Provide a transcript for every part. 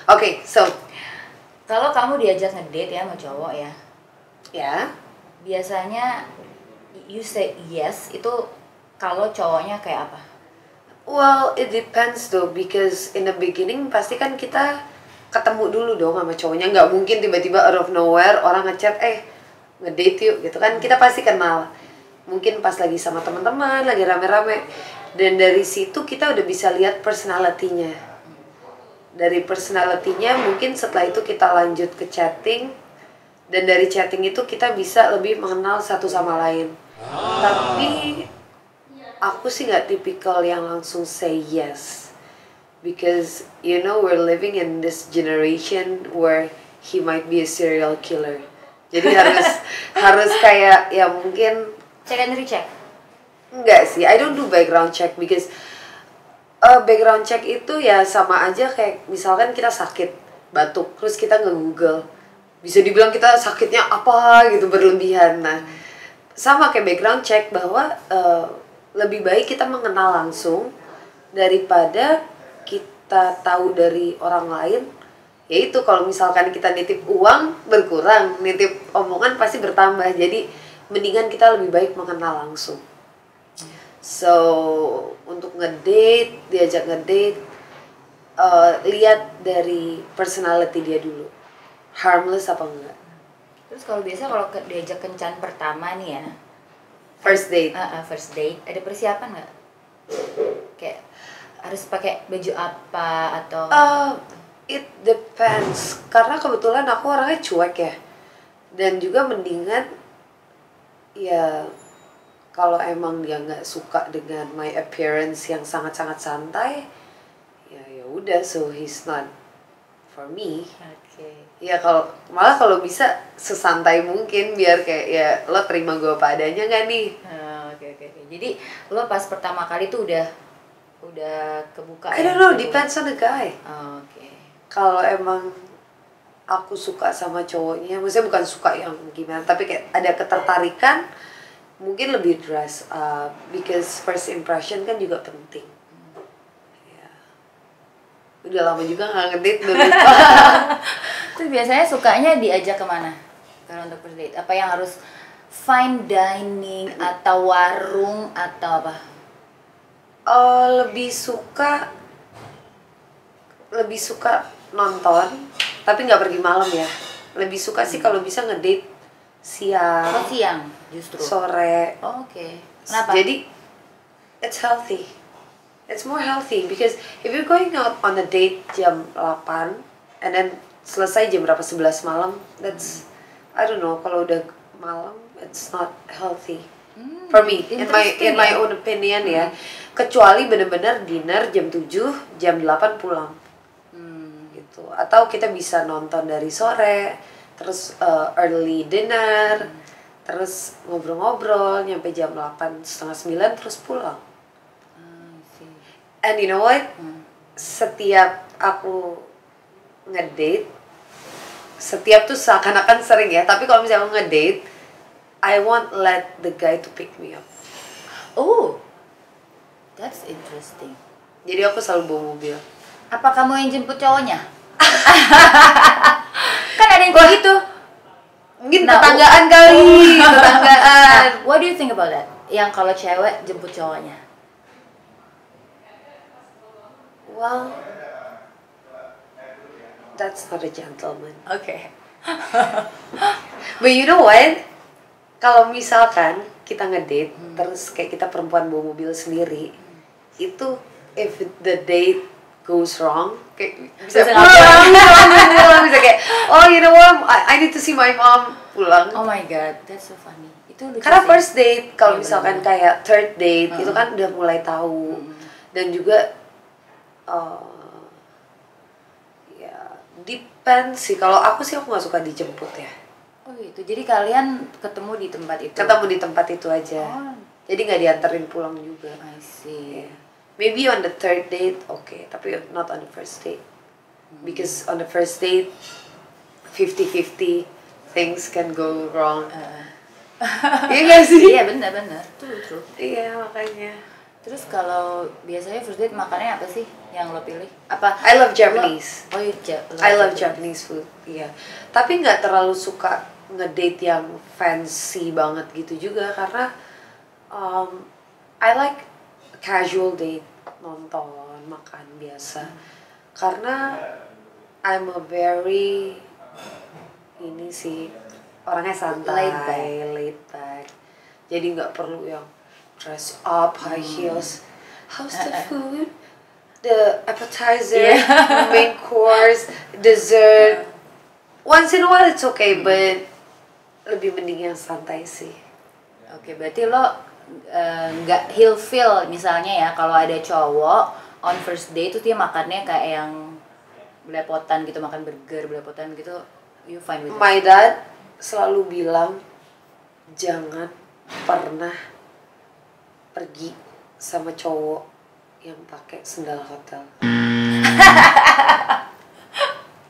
Okay, so Kalau kamu diajak ngedate ya sama cowok ya, ya, biasanya you say yes itu kalau cowoknya kayak apa? well it depends though, because in the beginning pasti kan kita ketemu dulu dong sama cowoknya. Nggak mungkin tiba-tiba out of nowhere orang ngechat ngedate yuk gitu kan. Kita pasti kenal, mungkin pas lagi sama teman-teman lagi rame-rame, dan dari situ kita udah bisa lihat personality-nya. Dari personality-nya mungkin setelah itu kita lanjut ke chatting, dan dari chatting itu kita bisa lebih mengenal satu sama lain. Tapi aku sih nggak tipikal yang langsung say yes, because you know we're living in this generation where he might be a serial killer. Jadi harus kayak ya mungkin Check and recheck. enggak sih, I don't do background check, because background check itu ya sama aja kayak misalkan kita sakit batuk terus kita nge-google, bisa dibilang kita sakitnya apa gitu berlebihan. Nah sama kayak background check, bahwa lebih baik kita mengenal langsung daripada kita tahu dari orang lain. Yaitu kalau misalkan kita nitip uang berkurang, nitip omongan pasti bertambah. Jadi mendingan kita lebih baik mengenal langsung. So untuk ngedate, diajak ngedate, lihat dari personality dia dulu, harmless apa enggak. Terus kalau biasa kalau diajak kencan pertama nih ya, First date. first date, ada persiapan nggak? Kayak harus pakai baju apa atau? It depends, karena kebetulan aku orangnya cuek ya, dan juga mendingan ya kalau emang dia nggak suka dengan my appearance yang sangat-sangat santai, ya udah, so he's not for me. Oke. Ya kalau bisa sesantai mungkin, biar kayak ya lo terima gue apa adanya nggak nih. Oke. Jadi lo pas pertama kali tuh udah kebuka. I don't know, depends on the guy. Oke. Kalau emang aku suka sama cowoknya, maksudnya bukan suka yang gimana, tapi kayak ada ketertarikan, mungkin lebih dress up, because first impression kan juga penting. Ya. Udah lama juga nggak ngedate dulu. Terus biasanya sukanya diajak kemana kalau untuk first date? Apa yang harus fine dining atau warung atau apa? Lebih suka nonton, tapi nggak pergi malam ya. Lebih suka sih kalau bisa ngedate siang, Oh, siang justru. sore. Oh, oke. Kenapa? Jadi it's healthy. It's more healthy, because if you're going out on a date jam 8 and then selesai jam berapa, 11 malam, that's I don't know, kalau udah malam it's not healthy. For me, in my own opinion ya. Kecuali bener-bener dinner jam 7, jam 8 pulang. Gitu. Atau kita bisa nonton dari sore, terus early dinner, terus ngobrol-ngobrol nyampe jam 8, setengah 9 terus pulang. And you know what? Setiap aku ngedate, setiap tuh seakan-akan sering ya, tapi kalau misalnya aku ngedate, I won't let the guy to pick me up. Oh, that's interesting. Jadi aku selalu bawa mobil. Apa kamu yang jemput cowoknya? Kan ada yang kayak gitu. Mungkin Nah, tetanggaan kali, tetanggaan. Nah, what do you think about that? Yang kalau cewek jemput cowoknya? Well, that's not a gentleman. Oke. But you know what? Kalau misalkan kita ngedate, terus kayak kita perempuan bawa mobil sendiri, itu if the date goes wrong, kayak bisa pulang, bisa kayak, oh you know what, I need to see my mom, pulang. Oh my god, that's so funny. Itu lucu Karena sih. first date, kalau Iya, misalkan bener. kayak third date, itu kan udah mulai tahu. Dan juga ya depends sih. Kalau aku sih aku nggak suka dijemput ya. Oh gitu. Jadi kalian ketemu di tempat itu. Ketemu di tempat itu aja. Oh. Jadi nggak dianterin pulang juga. I see. Yeah. Maybe on the third date, okay, tapi not on the first date. Because on the first date, 50-50 things can go wrong. Iya nggak sih? Iya benar. True. Iya makanya. Terus kalau biasanya first date makannya apa sih? yang lo pilih? Apa? I love Japanese. Oh, I love Japanese food. Iya. Tapi nggak terlalu suka ngedate yang fancy banget gitu juga karena I like casual date, nonton, makan biasa. Karena I'm a very ini sih orangnya santai, laid back. Jadi nggak perlu yang dress up, high heels. How's the food? The appetizer, main course, dessert. Once in a while it's okay, but lebih mending yang santai sih. Oke, berarti lo nggak feel misalnya ya kalau ada cowok on first date tuh dia makannya kayak yang belepotan gitu, makan burger belepotan gitu, you fine with it? My dad selalu bilang jangan pernah pergi sama cowok yang pakai sendal hotel.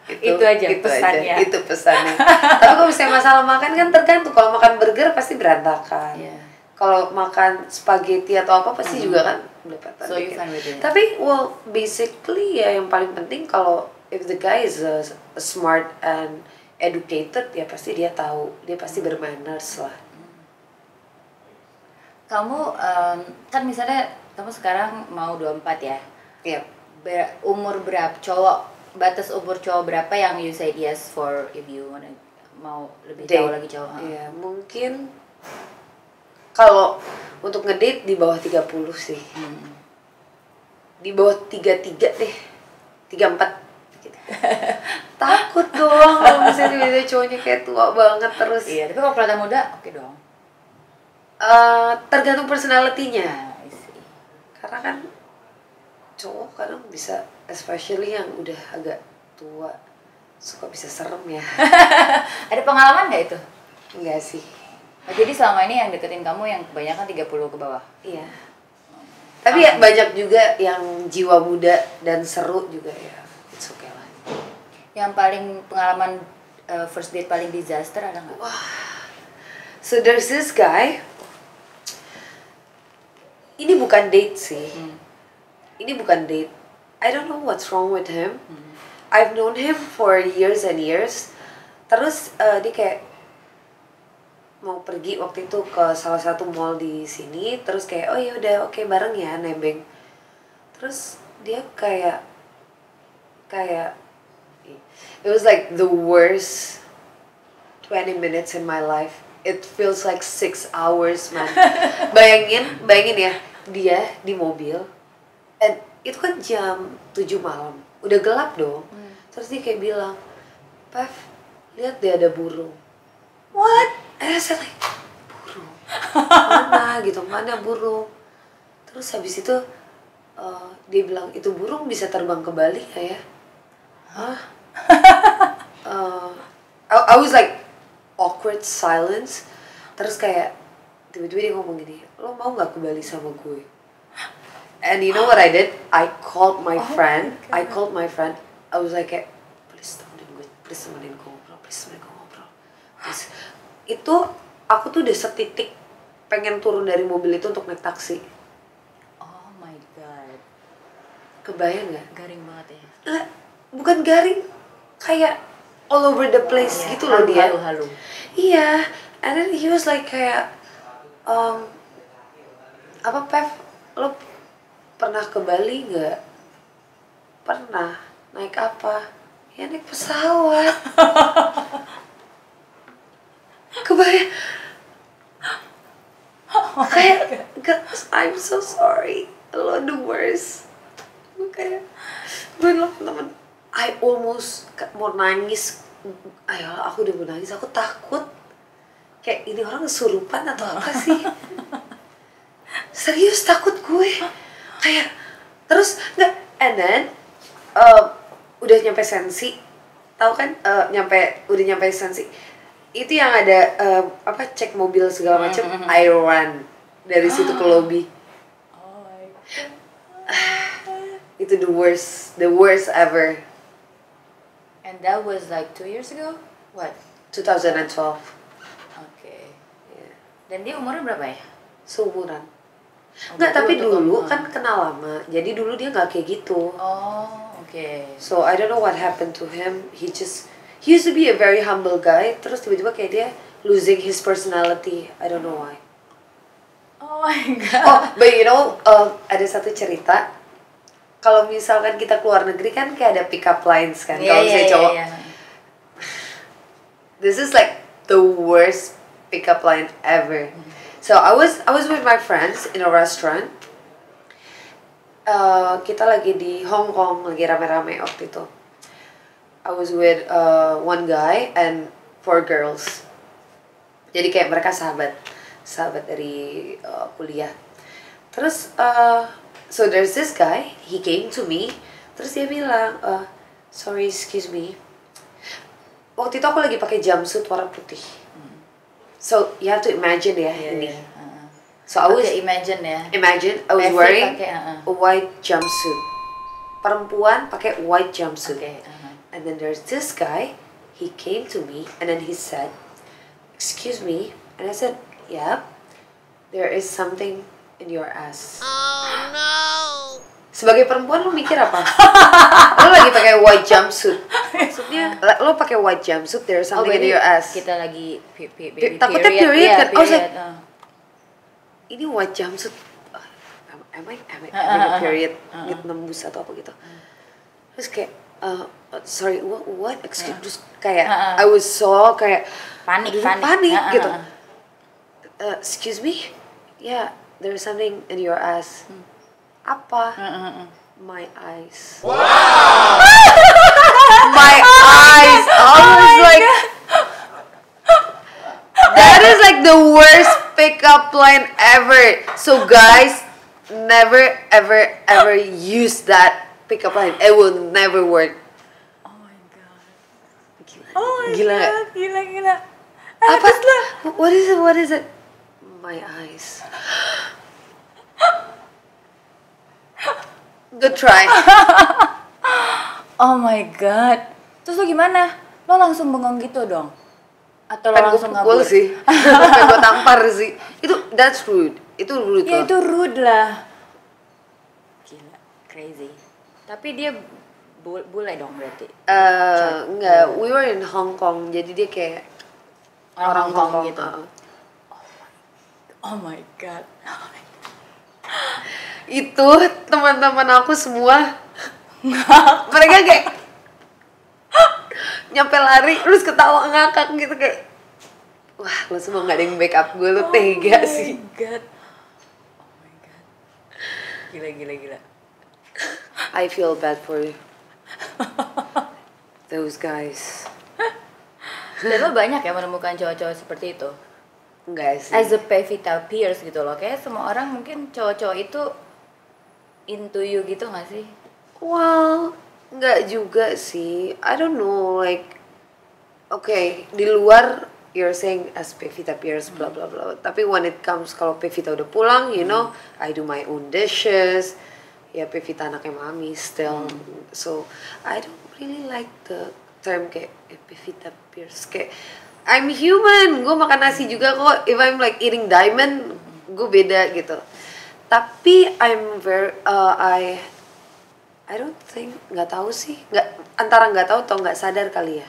Itu aja pesannya. Itu pesannya. Tapi kalau misalnya masalah makan kan tergantung. Kalau makan burger pasti berantakan. Yeah. Kalau makan spaghetti atau apa pasti juga kan berantakan. So you fine with it? Tapi well basically ya yang paling penting kalau if the guy is a smart and educated ya pasti dia tahu, dia pasti bermanners lah. Kamu kan misalnya kamu sekarang mau 24 ya? Iya. Umur berapa batas umur cowok berapa yang you say yes for if you wanna, mau lebih tahu lagi cowok? Iya, mungkin kalau untuk ngedate di bawah 30 sih. Di bawah 33 deh. 34 gitu. Takut dong kalau misalnya tiba-tiba cowoknya kayak tua banget terus. Iya, tapi kalau kelihatan muda oke dong. Tergantung personality-nya. I see. Karena kan cowok kadang bisa, especially yang udah agak tua, suka bisa serem ya. Ada pengalaman nggak itu? Enggak sih. Oh, jadi selama ini yang deketin kamu yang kebanyakan 30 ke bawah? Iya. Tapi ya banyak juga yang jiwa muda dan seru juga ya. It's okay lah. Yang paling pengalaman first date paling disaster ada nggak? Wah. So there's this guy. Ini bukan date sih. Ini bukan date. I don't know what's wrong with him. I've known him for years and years. Terus dia kayak mau pergi waktu itu ke salah satu mall di sini. Terus kayak oh ya udah oke bareng ya nebeng. Terus dia kayak it was like the worst 20 minutes in my life. It feels like 6 hours man. Bayangin ya, dia di mobil and itu kan jam 7 malam, udah gelap dong. Terus dia kayak bilang, Pev, lihat deh ada burung. What? And I said like, burung? Mana gitu, mana burung? Terus habis itu dia bilang, itu burung bisa terbang ke Bali gak ya? Hah? I was like awkward silence. Terus kayak tiba-tiba dia ngomong gini, lo mau nggak ke Bali sama gue? And you know what I did? I called my friend. I was like kayak, please temenin gue ngobrol. Please. Itu aku tuh udah setitik pengen turun dari mobil itu untuk naik taksi. Oh my god. Kebayang nggak? Garing banget ya. Lah, bukan garing, kayak all over the place gitu loh dia. Halu. Iya, and then he was like kayak apa Pev, lo pernah ke Bali nggak? Pernah. Naik apa? Ya naik pesawat. Kebayang. Kayak I'm so sorry, lo the worst. Kayak gue bilang temen, I almost mau nangis. Ayo, aku udah mau nangis, aku takut. Kayak ini orang kesurupan atau apa sih? Serius takut gue. Kayak terus nggak, and then udah nyampe Sensi, tahu kan? Udah nyampe Sensi. Itu yang ada apa cek mobil segala macam. I run dari situ ke lobby. Oh my Itu the worst ever. And that was like 2 years ago? What? 2012. Okay. Yeah. Dan dia umurnya berapa ya? Seumuran. Nggak, tapi Waktu dulu kamu- kan kenal lama. Jadi dulu dia nggak kayak gitu. Oh, oke. So I don't know what happened to him. He used to be a very humble guy. Terus tiba-tiba kayak dia losing his personality. I don't know why. Oh my god. Oh, but you know, ada satu cerita. Kalau misalkan kita keluar negeri kan kayak ada pick up lines kan. Kalau misalnya cowok, this is like the worst pick up line ever. So I was with my friends in a restaurant. Kita lagi di Hong Kong, lagi rame-rame waktu itu. I was with one guy and 4 girls. Jadi kayak mereka sahabat dari kuliah. Terus so there's this guy, he came to me, terus dia bilang, sorry, excuse me. Waktu itu aku lagi pakai jumpsuit warna putih. So you have to imagine ya ini. So I was imagine ya. imagine I was Pasti wearing pakai, a white jumpsuit. Perempuan pakai white jumpsuit. Oke, And then there's this guy, he came to me and then he said, excuse me. And I said, yeah, there is something in your ass. Oh no. Sebagai perempuan lo mikir apa? Lo lagi pakai white jumpsuit. Maksudnya lo pakai white jumpsuit, there is something in your ass. Kita lagi Takutnya period kan? I was like, period. ini white jumpsuit. Am I having a period? Gitu nembus atau apa gitu. Terus kayak sorry, what? Excuse, terus kayak I was so kayak panik gitu. Excuse me, yeah, there's something in your ass. Apa? My eyes. Wow. My eyes. I was like, that is like the worst pickup line ever. So guys, never ever use that pickup line. It will never work. Oh my god. Gila. Gila. Apa? What is it? My eyes. Good try. Oh my god. Terus lo gimana? Lo langsung bengong gitu dong? Atau lo Pengen gue langsung pukul ngabur? sih. Pengen gue tampar sih. That's rude. Itu rude Ya loh. itu rude lah. Gila, crazy. Tapi dia bule dong berarti. Enggak, we were in Hong Kong. Jadi dia kayak Orang Hong Kong gitu. uh-uh. Oh my god. Itu teman-teman aku semua mereka kayak nyampe lari terus ketawa ngakak gitu kayak wah lo semua nggak ada yang backup gue lo tega sih. Oh my god. Oh my god. Gila. I feel bad for you. Those guys. Dan lo banyak ya menemukan cowok-cowok seperti itu. Enggak sih. As a Pevita Pierce gitu loh. Kayak semua orang mungkin cowok-cowok itu into you gitu gak sih? Well, nggak juga sih. I don't know, like, okay, di luar you're saying as Pevita Pierce, bla bla bla. Tapi when it comes kalau Pevita udah pulang, you know, I do my own dishes. Ya Pevita anaknya mami still. So I don't really like the term kayak Pevita Pierce. Kayak I'm human, gue makan nasi juga kok. If I'm like eating diamond, gue beda gitu. Tapi I'm very I don't think, nggak tahu sih, antara nggak tahu atau nggak sadar kali ya.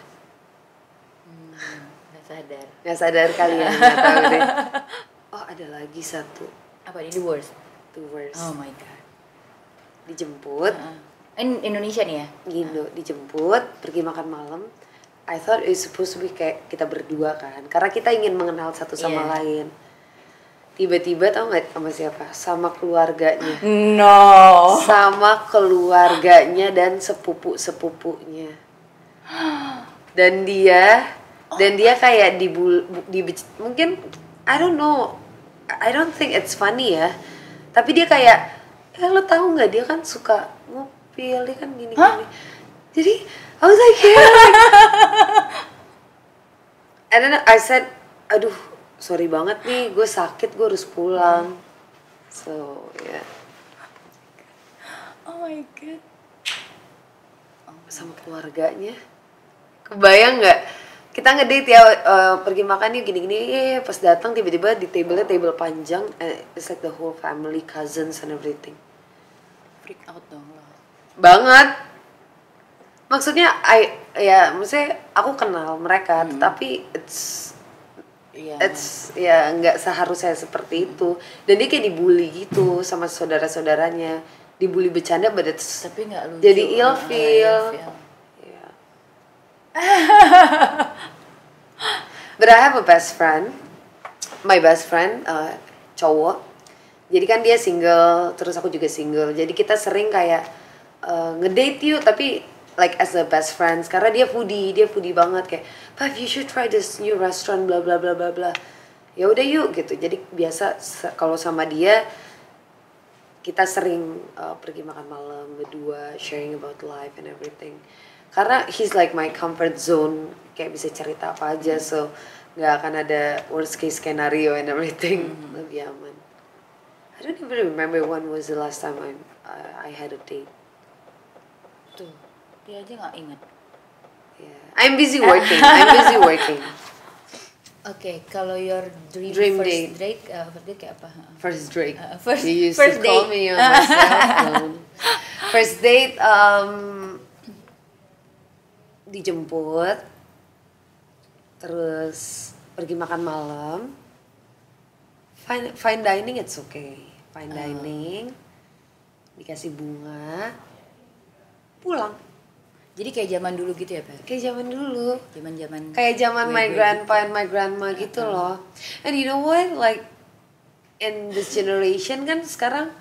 Nggak sadar kali ya, nggak tahu deh. Oh ada lagi satu. Apa ini the worst? The worst. Oh my god. Dijemput, In Indonesia nih ya? Indo dijemput, pergi makan malam. I thought it's supposed to be kayak kita berdua kan, karena kita ingin mengenal satu sama Yeah. lain. Tiba-tiba tau nggak sama siapa? Sama keluarganya. No. Sama keluarganya dan sepupu-sepupunya. Dan dia kayak mungkin I don't know, I don't think it's funny ya. Tapi dia kayak lo tahu nggak dia kan suka ngupil, dia kan gini. Jadi I was like and then I said, aduh sorry banget nih, gue sakit, gue harus pulang. So yeah. Oh my god. Sama keluarganya. Kebayang nggak? kita ngedate ya, pergi makan yuk gini-gini, pas datang tiba-tiba di table panjang, it's like the whole family, cousins and everything. Freak out dong lo. Banget. Maksudnya maksudnya aku kenal mereka, tetapi it's ya nggak seharusnya seperti itu. Dan dia kayak dibully gitu sama saudara-saudaranya, dibully bercanda, tapi nggak lucu. jadi ilfeel. Yeah. But I have a best friend, my best friend, cowok. Jadi kan dia single, terus aku juga single. Jadi kita sering kayak ngedate yuk, tapi like as a best friends, karena dia foodie banget, kayak Pav, you should try this new restaurant bla bla bla bla bla. Ya udah yuk gitu. Jadi biasa kalau sama dia kita sering pergi makan malam berdua, sharing about life and everything. Karena he's like my comfort zone, kayak bisa cerita apa aja, so nggak akan ada worst case scenario and everything. Lebih aman. I don't even remember when was the last time I had a date. Tuh, dia aja nggak inget. Yeah. I'm busy working. Oke, kalau your dream date. first date kayak apa? First date. First You used first to call date. me on my cell phone. First date, dijemput, terus pergi makan malam. Fine dining it's okay. Fine dining, dikasih bunga, pulang. Jadi kayak zaman dulu gitu ya, Pak? Kayak zaman dulu. Kayak zaman my grandpa and my grandma gitu loh. And you know what? Like in this generation kan sekarang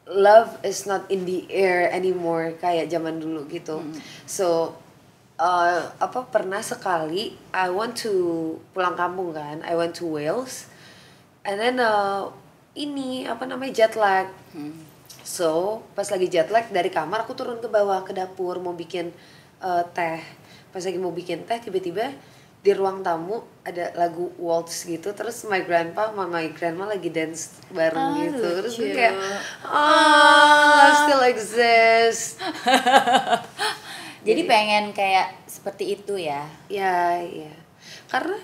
love is not in the air anymore kayak zaman dulu gitu. So pernah sekali I want to pulang kampung kan. I went to Wales. And then jet lag. So, pas lagi jet lag dari kamar aku turun ke bawah ke dapur mau bikin teh. Pas lagi mau bikin teh tiba-tiba di ruang tamu ada lagu waltz gitu, terus my grandpa sama my grandma lagi dance bareng gitu. Terus gue kayak love still exists. Jadi pengen kayak seperti itu ya. Ya. Karena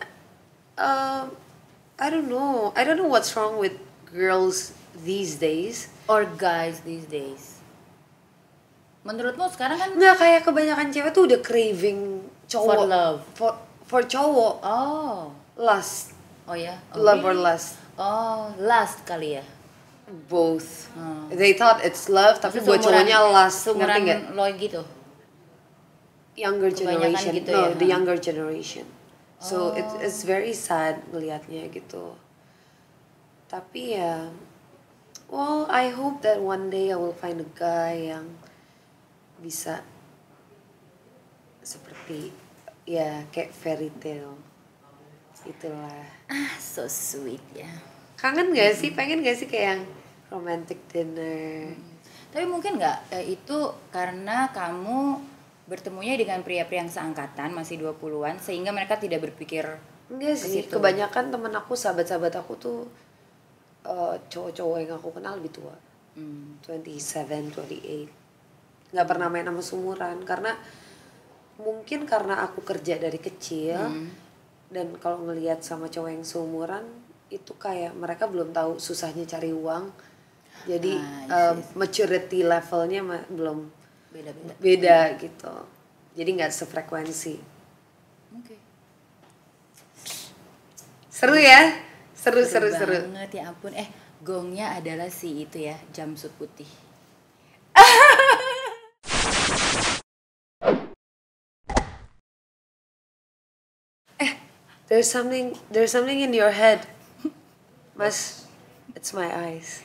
I don't know what's wrong with girls these days. Or guys these days. Menurutmu sekarang kan nggak, kayak kebanyakan cewek tuh udah craving cowok for love, for cowok. Lust. Oh ya. Love or lust. Lust kali ya. Both. They thought it's love, tapi buat cowoknya lust. Ngerti nggak? Lo gitu. Younger generation. Gitu no, ya? The younger generation. So it's very sad melihatnya gitu. Tapi ya, well, I hope that one day I will find a guy yang bisa seperti ya kayak fairy tale. Itulah. So sweet ya. Kangen gak sih? Pengen gak sih kayak yang romantic dinner? Tapi mungkin nggak itu karena kamu bertemunya dengan pria-pria yang seangkatan masih 20-an sehingga mereka tidak berpikir enggak sih, kebanyakan temen aku, sahabat-sahabat aku tuh cowok-cowok yang aku kenal lebih tua. 27, 28. Nggak pernah main sama sumuran karena mungkin karena aku kerja dari kecil dan kalau ngelihat sama cowok yang seumuran itu kayak mereka belum tahu susahnya cari uang. Jadi maturity levelnya belum beda gitu. Jadi nggak sefrekuensi. Oke. Seru ya? Seru. Banget ya ampun. Gongnya adalah si itu ya, jumpsuit putih. There's something in your head. Mas, it's my eyes.